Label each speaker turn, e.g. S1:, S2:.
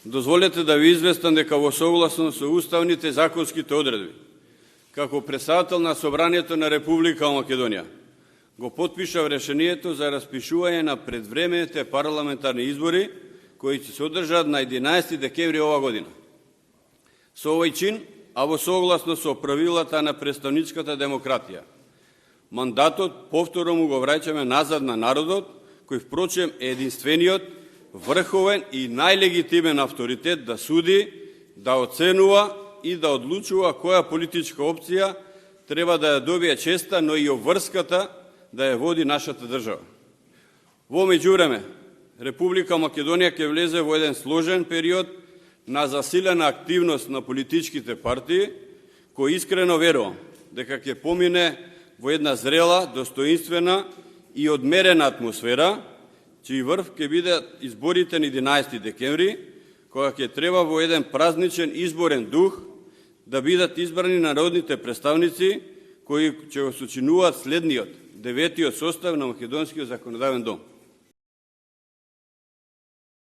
S1: дозволете да ви известам дека во согласно со уставните и законските одредби, како председател на Собранието на Република Македонија, го потпишав решението за распишување на предвремените парламентарни избори, кои ќе се одржат на 11 декември ова година. Со овој чин, а во согласно со правилата на представничката демократија, мандатот повторно му го враќаме назад на народот, кој впрочем е единствениот, врховен и најлегитимен авторитет да суди, да оценува и да одлучува која политичка опција треба да ја добие честа, но и обврската да ја води нашата држава. Во меѓувреме, Република Македонија ќе влезе во еден сложен период на засилена активност на политичките партии, кој искрено верувам дека ќе помине во една зрела, достоинствена и одмерена атмосфера, чиј врв ќе биде изборите на 11 декември, кога ќе треба во еден празничен изборен дух да бидат избрани народните представници кои ќе го сочинуваат следниот, 9-тиот состав на Македонскиот законодавен дом.